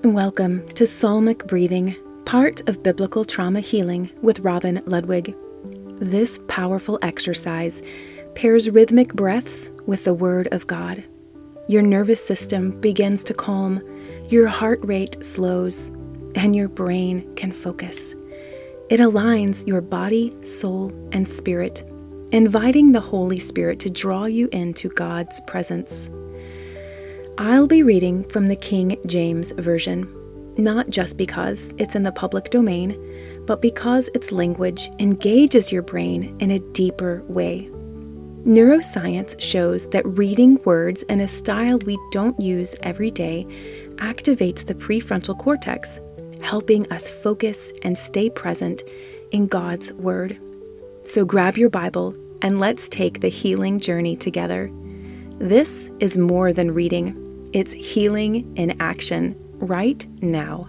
Welcome to Psalmic Breathing, part of Biblical Trauma Healing with Robin Ludwig. This powerful exercise pairs rhythmic breaths with the Word of God. Your nervous system begins to calm, your heart rate slows, and your brain can focus. It aligns your body, soul, and spirit, inviting the Holy Spirit to draw you into God's presence. I'll be reading from the King James Version, not just because it's in the public domain, but because its language engages your brain in a deeper way. Neuroscience shows that reading words in a style we don't use every day activates the prefrontal cortex, helping us focus and stay present in God's Word. So grab your Bible and let's take the healing journey together. This is more than reading. It's healing in action right now.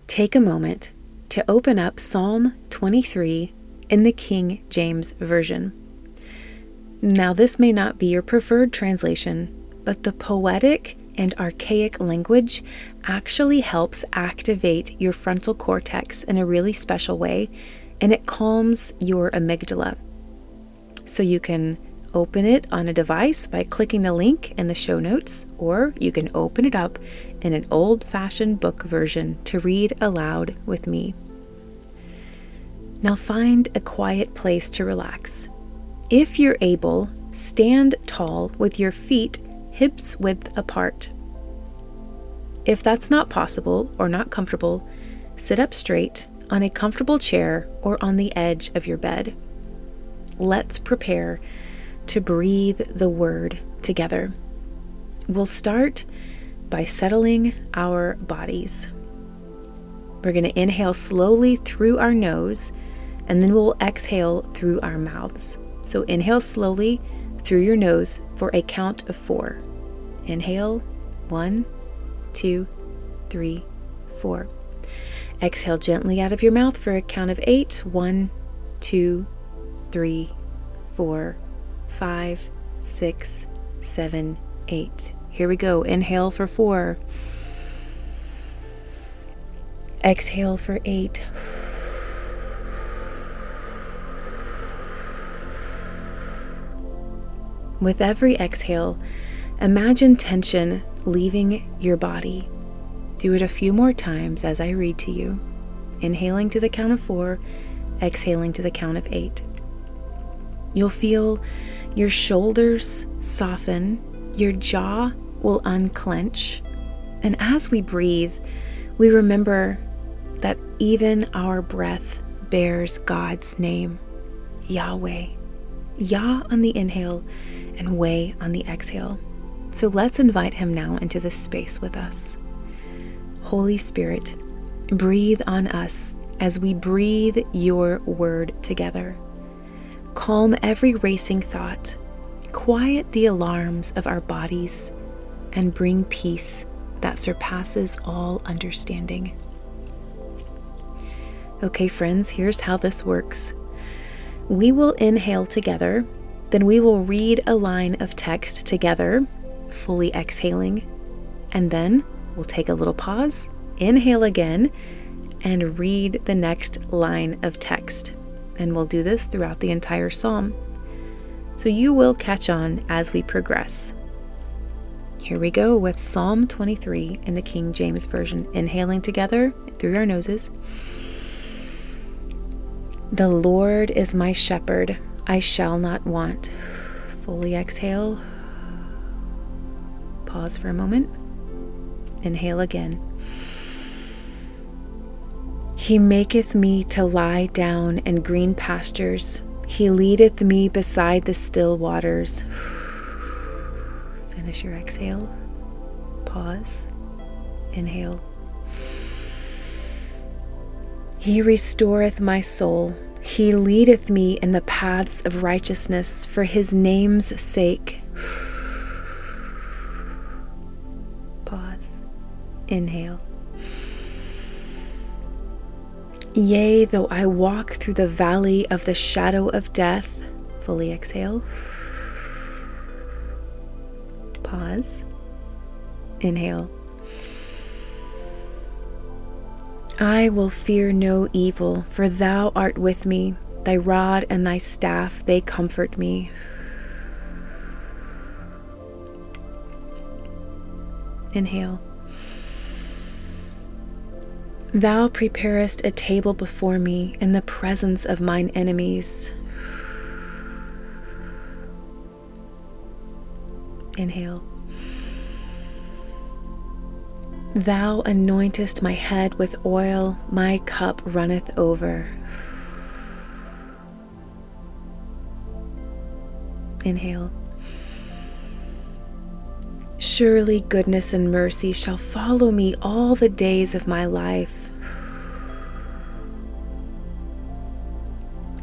Take a moment to open up Psalm 23 in the King James Version. Now, this may not be your preferred translation, but the poetic and archaic language actually helps activate your frontal cortex in a really special way, and it calms your amygdala. So you can open it on a device by clicking the link in the show notes, or you can open it up in an old-fashioned book version to read aloud with me. Now find a quiet place to relax. If you're able, stand tall with your feet hips width apart. If that's not possible or not comfortable, sit up straight on a comfortable chair or on the edge of your bed. Let's prepare to breathe the Word together. We'll start by settling our bodies. We're going to inhale slowly through our nose, and then we'll exhale through our mouths. So inhale slowly through your nose for a count of 4. Inhale, 1, 2, 3, 4. Exhale gently out of your mouth for a count of 8. 1, 2, 3, 4, 5, 6, 7, 8. Here we go. Inhale for 4. Exhale for 8. With every exhale, imagine tension leaving your body. Do it a few more times as I read to you. Inhaling to the count of 4, exhaling to the count of 8. You'll feel your shoulders soften, your jaw will unclench, and as we breathe, we remember that even our breath bears God's name, Yahweh. Yah on the inhale and Way on the exhale. So let's invite Him now into this space with us. Holy Spirit, breathe on us as we breathe your word together. Calm every racing thought, quiet the alarms of our bodies, and bring peace that surpasses all understanding. Okay, friends, here's how this works. We will inhale together, then we will read a line of text together, fully exhaling, and then we'll take a little pause, inhale again, and read the next line of text. And we'll do this throughout the entire psalm. So you will catch on as we progress. Here we go with Psalm 23 in the King James Version. Inhaling together through our noses. The Lord is my shepherd, I shall not want. Fully exhale. Pause for a moment. Inhale again. He maketh me to lie down in green pastures. He leadeth me beside the still waters. Finish your exhale. Pause. Inhale. He restoreth my soul. He leadeth me in the paths of righteousness for his name's sake. Pause. Inhale. Yea, though I walk through the valley of the shadow of death, fully exhale. Pause. Inhale. I will fear no evil, for thou art with me. Thy rod and thy staff, they comfort me. Inhale. Thou preparest a table before me in the presence of mine enemies. Inhale. Thou anointest my head with oil, my cup runneth over. Inhale. Surely goodness and mercy shall follow me all the days of my life.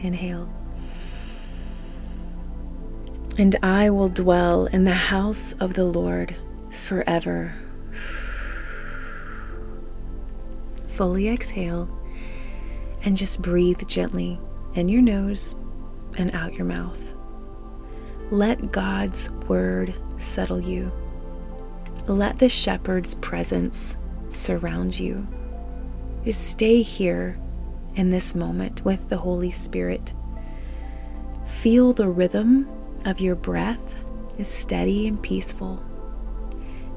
Inhale. And I will dwell in the house of the Lord forever. Fully exhale and just breathe gently in your nose and out your mouth. Let God's word settle you. Let the shepherd's presence surround you. Just stay here in this moment with the Holy Spirit. Feel the rhythm of your breath is steady and peaceful.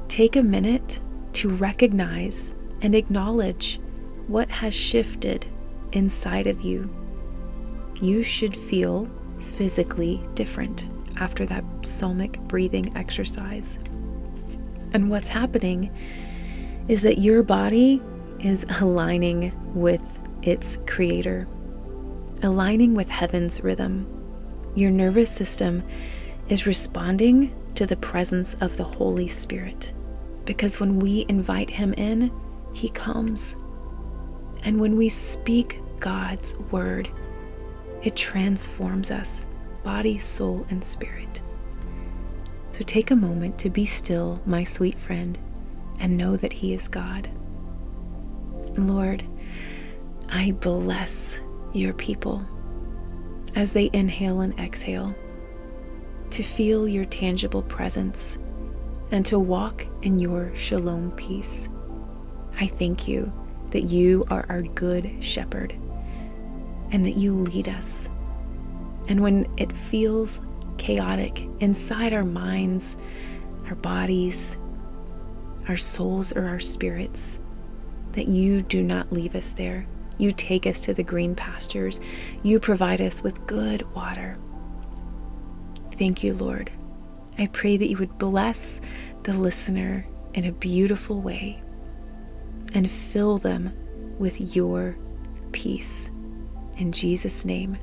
Take a minute to recognize and acknowledge what has shifted inside of you. You should feel physically different after that psalmic breathing exercise. And what's happening is that your body is aligning with its creator, aligning with heaven's rhythm. Your nervous system is responding to the presence of the Holy Spirit, because when we invite him in, he comes. And when we speak God's word, it transforms us, body, soul, and spirit. So take a moment to be still, my sweet friend, and know that he is God. Lord, I bless your people as they inhale and exhale, to feel your tangible presence and to walk in your shalom peace. I thank you that you are our good shepherd and that you lead us. And when it feels chaotic inside our minds, our bodies, our souls, or our spirits, that you do not leave us there. You take us to the green pastures. You provide us with good water. Thank you, Lord. I pray that you would bless the listener in a beautiful way and fill them with your peace. In Jesus' name,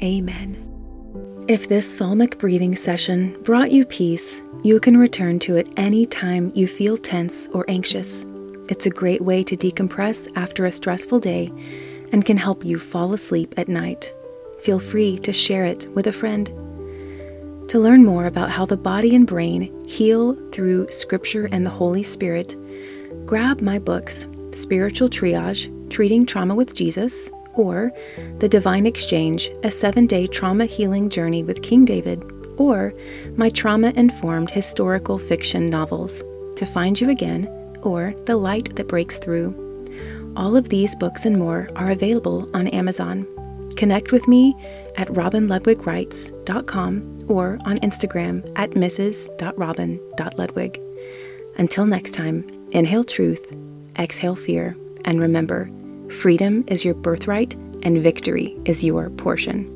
amen. If this psalmic breathing session brought you peace, you can return to it any time you feel tense or anxious. It's a great way to decompress after a stressful day and can help you fall asleep at night. Feel free to share it with a friend. To learn more about how the body and brain heal through Scripture and the Holy Spirit, grab my books, Spiritual Triage, Treating Trauma with Jesus, or The Divine Exchange, a 7-day trauma healing journey with King David, or my trauma-informed historical fiction novels, To Find You Again, or The Light That Breaks Through. All of these books and more are available on Amazon. Connect with me at robinludwigwrites.com or on Instagram at mrs.robin.ludwig. Until next time, inhale truth, exhale fear, and remember, freedom is your birthright and victory is your portion.